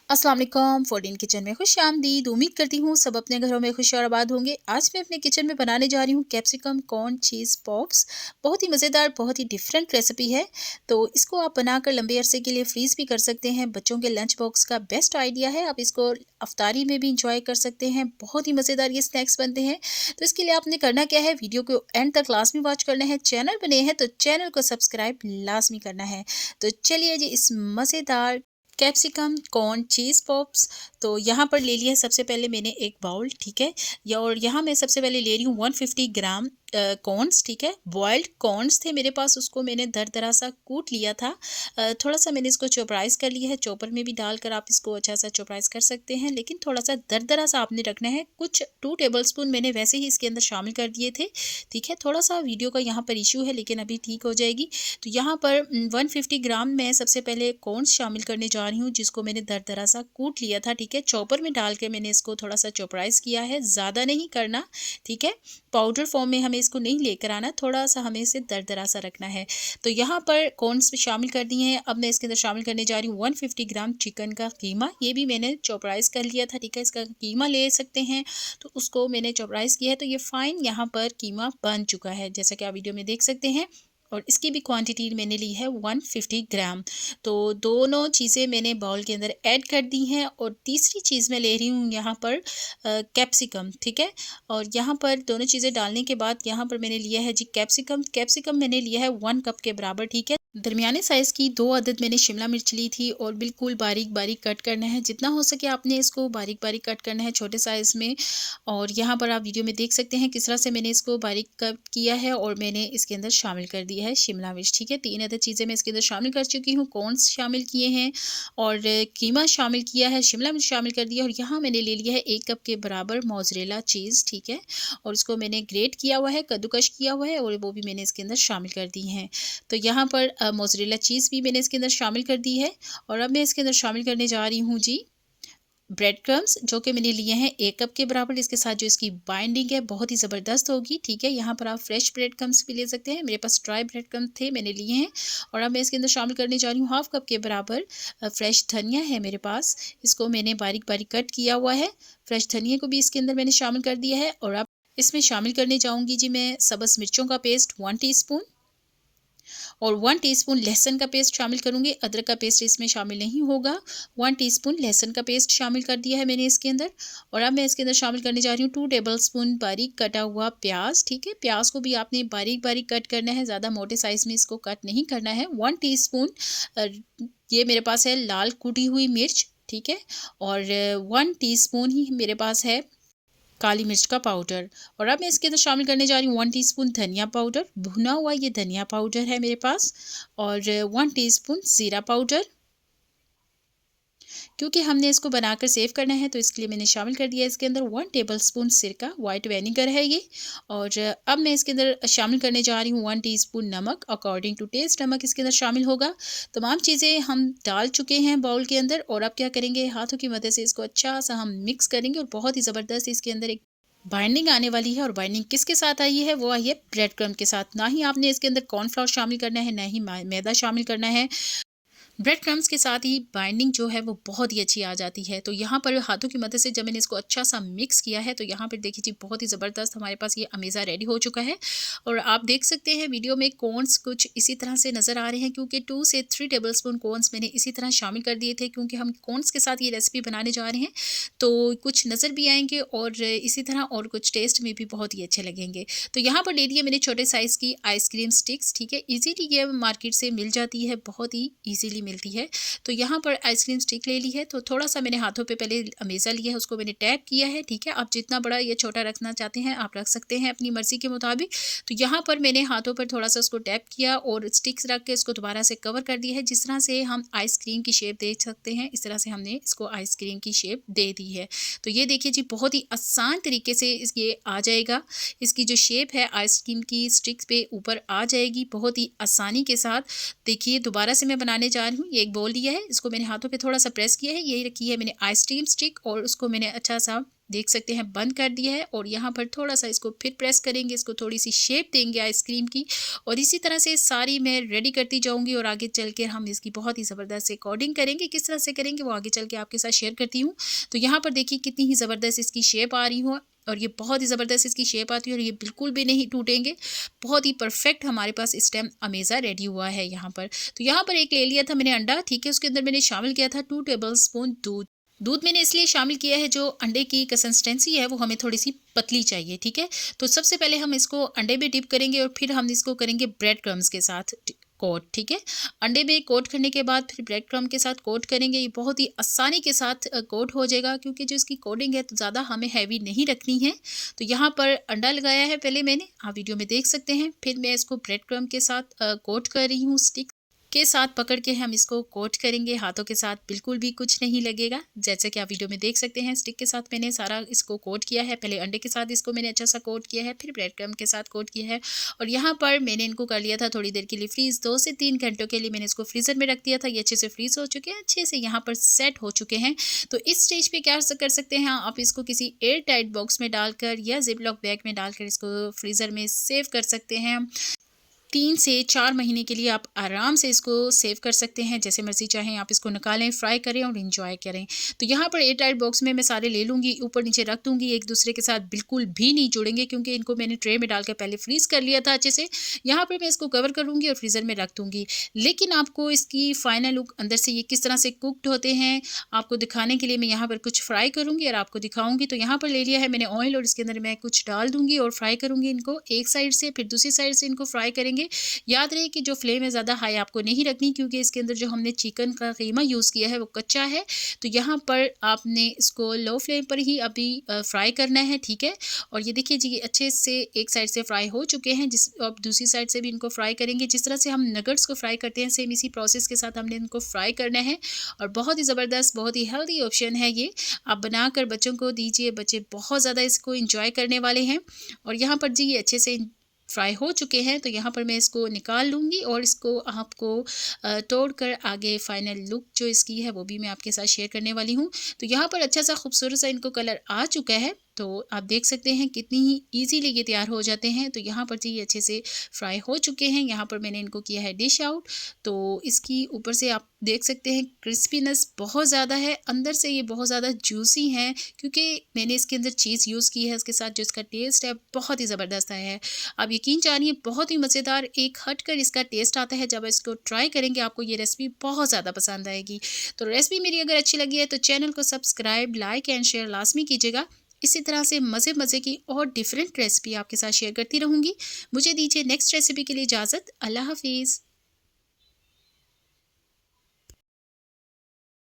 अस्सलाम वालेकुम। फॉरडीन किचन में खुश आमदीद। उम्मीद करती हूँ सब अपने घरों में खुश और आबाद होंगे। आज मैं अपने किचन में बनाने जा रही हूँ कैप्सिकम कॉर्न चीज़ पॉप्स। बहुत ही मज़ेदार, बहुत ही डिफरेंट रेसिपी है। तो इसको आप बनाकर लंबे अरसे के लिए फ्रीज़ भी कर सकते हैं। बच्चों के लंच बॉक्स का बेस्ट आइडिया है। आप इसको अफ्तारी में भी इंजॉय कर सकते हैं। बहुत ही मज़ेदार ये स्नैक्स बनते हैं। तो इसके लिए आपने करना क्या है, वीडियो को एंड तक लाजमी वॉच करना है। चैनल बने हैं तो चैनल को सब्सक्राइब लाजमी करना है। तो चलिए जी, इस मज़ेदार कैप्सिकम कॉर्न चीज़ पॉप्स। तो यहाँ पर ले लिया है सबसे पहले मैंने एक बाउल, ठीक है। और यहाँ मैं सबसे पहले ले रही हूँ 150 ग्राम कॉर्न्स, ठीक है। बॉइल्ड कॉर्न्स थे मेरे पास, उसको मैंने दरदरा सा कूट लिया था। थोड़ा सा मैंने इसको चॉपराइज़ कर लिया है। चॉपर में भी डालकर आप इसको अच्छा सा चॉपराइज़ कर सकते हैं, लेकिन थोड़ा सा दरदरा सा आपने रखना है। कुछ 2 टेबलस्पून मैंने वैसे ही इसके अंदर शामिल कर दिए थे, ठीक है। थोड़ा सा वीडियो का यहाँ पर इशू है, लेकिन अभी ठीक हो जाएगी। तो यहाँ पर 150 ग्राम मैं सबसे पहले कॉर्न्स शामिल करने जा रही हूँ, जिसको मैंने दरदरा सा कूट लिया था, ठीक है। चॉपर में डाल के मैंने इसको थोड़ा सा चॉपराइज़ किया है, ज़्यादा नहीं करना, ठीक है। पाउडर फॉर्म में हमें इसको नहीं लेकर आना, थोड़ा सा हमें इसे दरदरा सा रखना है। तो यहाँ पर कॉर्न्स शामिल कर दिए हैं। अब मैं इसके अंदर शामिल करने जा रही हूँ 150 ग्राम चिकन का कीमा। ये भी मैंने चॉपराइज़ कर लिया था, ठीक है। इसका कीमा ले सकते हैं, तो उसको मैंने चॉपराइज़ किया है। तो ये फाइन यहाँ पर कीमा बन चुका है, जैसा कि आप वीडियो में देख सकते हैं। और इसकी भी क्वांटिटी मैंने ली है 150 ग्राम। तो दोनों चीज़ें मैंने बाउल के अंदर ऐड कर दी हैं। और तीसरी चीज़ मैं ले रही हूँ यहाँ पर कैप्सिकम, ठीक है। और यहाँ पर दोनों चीज़ें डालने के बाद यहाँ पर मैंने लिया है जी कैप्सिकम। कैप्सिकम मैंने लिया है 1 कप के बराबर, ठीक है। दरमियाने साइज़ की 2 अदद मैंने शिमला मिर्च ली थी और बिल्कुल बारीक बारीक कट करना है। जितना हो सके आपने इसको बारीक बारीक कट करना है, छोटे साइज़ में। और यहाँ पर आप वीडियो में देख सकते हैं किस तरह से मैंने इसको बारीक कट किया है। और मैंने इसके अंदर शामिल कर दिया है शिमला मिर्च, ठीक है। 3 अदद चीज़ें मैं इसके अंदर शामिल कर चुकी हूँ। कॉर्न्स शामिल किए हैं और कीमा शामिल किया है, शिमला मिर्च शामिल कर दिया। और यहाँ मैंने ले लिया है 1 कप के बराबर मोज़रेला चीज़, ठीक है। और इसको मैंने ग्रेट किया हुआ है, कद्दूकश किया हुआ है, और वो भी मैंने इसके अंदर शामिल कर दी हैं। तो यहाँ पर मोज़रेला चीज़ भी मैंने इसके अंदर शामिल कर दी है। और अब मैं इसके अंदर शामिल करने जा रही हूँ जी ब्रेड क्रम्स, जो कि मैंने लिए हैं 1 कप के बराबर। इसके साथ जो इसकी बाइंडिंग है बहुत ही ज़बरदस्त होगी, ठीक है। यहाँ पर आप फ्रेश ब्रेड क्रम्स भी ले सकते हैं, मेरे पास ड्राई ब्रेड क्रम्स थे, मैंने लिए हैं। और अब मैं इसके अंदर शामिल करने जा रही हूँ 1/2 कप के बराबर फ्रेश धनिया है मेरे पास। इसको मैंने बारीक बारीक कट किया हुआ है। फ्रेश धनिया को भी इसके अंदर मैंने शामिल कर दिया है। और अब इसमें शामिल करने जाऊँगी जी मैं सब्ज़ मिर्चों का पेस्ट 1 टीस्पून, और 1 टीस्पून लहसुन का पेस्ट शामिल करूँगी। अदरक का पेस्ट इसमें शामिल नहीं होगा। 1 टीस्पून लहसुन का पेस्ट शामिल कर दिया है मैंने इसके अंदर। और अब मैं इसके अंदर शामिल करने जा रही हूँ 2 टेबलस्पून बारीक कटा हुआ प्याज, ठीक है। प्याज को भी आपने बारीक बारीक कट करना है, ज़्यादा मोटे साइज़ में इसको कट नहीं करना है। 1 टीस्पून ये मेरे पास है लाल कुटी हुई मिर्च, ठीक है। और 1 टीस्पून ही मेरे पास है काली मिर्च का पाउडर। और अब मैं इसके अंदर शामिल करने जा रही हूँ 1 टीस्पून धनिया पाउडर, भुना हुआ ये धनिया पाउडर है मेरे पास। और 1 टीस्पून ज़ीरा पाउडर, क्योंकि हमने इसको बनाकर सेव करना है तो इसके लिए मैंने शामिल कर दिया है इसके अंदर 1 टेबलस्पून सिरका, वाइट विनेगर है ये। और अब मैं इसके अंदर शामिल करने जा रही हूँ 1 टीस्पून नमक, अकॉर्डिंग टू टेस्ट नमक इसके अंदर शामिल होगा। तमाम चीज़ें हम डाल चुके हैं बाउल के अंदर। और अब क्या करेंगे, हाथों की मदद से इसको अच्छा सा हम मिक्स करेंगे। और बहुत ही ज़बरदस्त इसके अंदर एक बाइंडिंग आने वाली है। और बाइंडिंग किसके साथ आई है, वो आई है ब्रेड क्रम्ब के साथ। ना ही आपने इसके अंदर कॉर्नफ्लावर शामिल करना है, ना ही मैदा शामिल करना है। ब्रेड क्रम्स के साथ ही बाइंडिंग जो है वो बहुत ही अच्छी आ जाती है। तो यहाँ पर हाथों की मदद से जब मैंने इसको अच्छा सा मिक्स किया है, तो यहाँ पर देखिए जी बहुत ही ज़बरदस्त हमारे पास ये अमेज़ा रेडी हो चुका है। और आप देख सकते हैं वीडियो में कॉर्न्स कुछ इसी तरह से नज़र आ रहे हैं, क्योंकि 2 से 3 टेबलस्पून कॉर्न्स मैंने इसी तरह शामिल कर दिए थे, क्योंकि हम कॉर्न्स के साथ ये रेसिपी बनाने जा रहे हैं। तो कुछ नज़र भी आएंगे और इसी तरह और कुछ टेस्ट में भी बहुत ही अच्छे लगेंगे। तो यहाँ पर ले लिए मैंने छोटे साइज़ की आइसक्रीम स्टिक्स, ठीक है। ईजीली ये मार्केट से मिल जाती है, बहुत ही ईजीली मिलती है। तो यहाँ पर आइसक्रीम स्टिक ले ली है। तो थोड़ा सा मैंने हाथों पे पहले अमेज़ा लिया है, उसको मैंने टैप किया है, ठीक है। आप जितना बड़ा या छोटा रखना चाहते हैं आप रख सकते हैं अपनी मर्ज़ी के मुताबिक। तो यहाँ पर मैंने हाथों पर थोड़ा सा उसको टैप किया और स्टिक्स रख के इसको दोबारा से कवर कर दिया है। जिस तरह से हम आइसक्रीम की शेप दे सकते हैं, इस तरह से हमने इसको आइसक्रीम की शेप दे दी है। तो ये देखिए जी बहुत ही आसान तरीके से ये आ जाएगा। इसकी जो शेप है आइसक्रीम की स्टिक्स पे ऊपर आ जाएगी बहुत ही आसानी के साथ। देखिए दोबारा से मैं बनाने जा रही हूँ। ये एक बोल लिया है, इसको मैंने हाथों पे थोड़ा सा प्रेस किया है, यही रखी है मैंने आइसक्रीम स्टिक और उसको मैंने अच्छा सा देख सकते हैं बंद कर दिया है और यहाँ पर थोड़ा सा इसको फिर प्रेस करेंगे, इसको थोड़ी सी शेप देंगे आइसक्रीम की। और इसी तरह से सारी मैं रेडी करती जाऊंगी और आगे चल के हम इसकी बहुत ही ज़बरदस्त से कोडिंग करेंगे। किस तरह से करेंगे वो आगे चल के आपके साथ शेयर करती हूँ। तो यहाँ पर देखिए कितनी ही ज़बरदस्त इसकी शेप आ रही हो और ये बहुत ही ज़बरदस्त इसकी शेप आती है और ये बिल्कुल भी नहीं टूटेंगे। बहुत ही परफेक्ट हमारे पास इस टाइम अमेज़ा रेडी हुआ है यहाँ पर। तो यहाँ पर एक ले लिया था मैंने अंडा, ठीक है, उसके अंदर मैंने शामिल किया था 2 टेबलस्पून दूध। दूध मैंने इसलिए शामिल किया है, जो अंडे की कंसिस्टेंसी है वो हमें थोड़ी सी पतली चाहिए, ठीक है। तो सबसे पहले हम इसको अंडे में डिप करेंगे और फिर हम इसको करेंगे ब्रेड क्रम्स के साथ कोट, ठीक है। अंडे में कोट करने के बाद फिर ब्रेड क्रम्ब के साथ कोट करेंगे। ये बहुत ही आसानी के साथ कोट हो जाएगा, क्योंकि जो इसकी कोटिंग है तो ज़्यादा हमें हैवी नहीं रखनी है। तो यहाँ पर अंडा लगाया है पहले मैंने, आप वीडियो में देख सकते हैं। फिर मैं इसको ब्रेड क्रम्ब के साथ कोट कर रही हूँ। स्टिक के साथ पकड़ के हम इसको कोट करेंगे, हाथों के साथ बिल्कुल भी कुछ नहीं लगेगा। जैसे कि आप वीडियो में देख सकते हैं, स्टिक के साथ मैंने सारा इसको कोट किया है। पहले अंडे के साथ इसको मैंने अच्छा सा कोट किया है, फिर ब्रेड क्रम्ब के साथ कोट किया है। और यहाँ पर मैंने इनको कर लिया था थोड़ी देर के लिए फ्रीज़। 2 से 3 घंटों के लिए मैंने इसको फ्रीज़र में रख दिया था। ये अच्छे से फ्रीज़ हो चुके हैं, अच्छे से यहाँ पर सेट हो चुके हैं। तो इस स्टेज पे क्या कर सकते हैं आप, इसको किसी एयर टाइट बॉक्स में डालकर या जिपलॉक बैग में डालकर इसको फ्रीज़र में सेव कर सकते हैं। 3 से 4 महीने के लिए आप आराम से इसको सेव कर सकते हैं। जैसे मर्ज़ी चाहें आप इसको निकालें, फ्राई करें और एंजॉय करें। तो यहाँ पर एयर टाइट बॉक्स में मैं सारे ले लूँगी, ऊपर नीचे रख दूँगी। एक दूसरे के साथ बिल्कुल भी नहीं जुड़ेंगे, क्योंकि इनको मैंने ट्रे में डालकर पहले फ्रीज़ कर लिया था अच्छे से। यहाँ पर मैं इसको कवर करूँगी और फ्रीज़र में रख दूँगी। लेकिन आपको इसकी फ़ाइनल लुक अंदर से ये किस तरह से कुक्ड होते हैं, आपको दिखाने के लिए मैं यहाँ पर कुछ फ्राई करूँगी और आपको दिखाऊँगी। तो यहाँ पर ले लिया है मैंने ऑयल और इसके अंदर मैं कुछ डाल दूँगी और फ्राई करूँगी इनको एक साइड से, फिर दूसरी साइड से इनको फ्राई करेंगे। याद रहे कि जो फ्लेम है ज़्यादा हाई आपको नहीं रखनी, क्योंकि इसके अंदर जो हमने चिकन का कीमा यूज़ किया है वो कच्चा है। तो यहाँ पर आपने इसको लो फ्लेम पर ही अभी फ्राई करना है, ठीक है। और ये देखिए जी, अच्छे से एक साइड से फ्राई हो चुके हैं। अब दूसरी साइड से भी इनको फ्राई करेंगे। जिस तरह से हम नगट्स को फ्राई करते हैं, सेम इसी प्रोसेस के साथ हमने इनको फ्राई करना है। और बहुत ही ज़बरदस्त, बहुत ही हेल्दी ऑप्शन है ये, आप बनाकर बच्चों को दीजिए, बच्चे बहुत ज़्यादा इसको इंजॉय करने वाले हैं। और यहाँ पर जी ये अच्छे से फ्राई हो चुके हैं। तो यहाँ पर मैं इसको निकाल लूँगी और इसको आपको तोड़कर आगे फाइनल लुक जो इसकी है वो भी मैं आपके साथ शेयर करने वाली हूँ। तो यहाँ पर अच्छा सा खूबसूरत सा इनको कलर आ चुका है। तो आप देख सकते हैं कितनी ही ईज़िली ये तैयार हो जाते हैं। तो यहाँ पर जी ये अच्छे से फ्राई हो चुके हैं। यहाँ पर मैंने इनको किया है डिश आउट। तो इसकी ऊपर से आप देख सकते हैं क्रिस्पीनेस बहुत ज़्यादा है, अंदर से ये बहुत ज़्यादा जूसी हैं, क्योंकि मैंने इसके अंदर चीज़ यूज़ की है। उसके साथ जो इसका टेस्ट है बहुत ही ज़बरदस्त आया है। आप यकीन जानिए, बहुत ही मज़ेदार एक हटकर इसका टेस्ट आता है। जब इसको ट्राई करेंगे आपको ये रेसिपी बहुत ज़्यादा पसंद आएगी। तो रेसिपी मेरी अगर अच्छी लगी है तो चैनल को सब्सक्राइब, लाइक एंड शेयर लाज़मी कीजिएगा। इसी तरह से मज़े की और डिफरेंट रेसिपी आपके साथ शेयर करती रहूँगी। मुझे दीजिए नेक्स्ट रेसिपी के लिए इजाज़त। अल्लाह हाफ़िज़।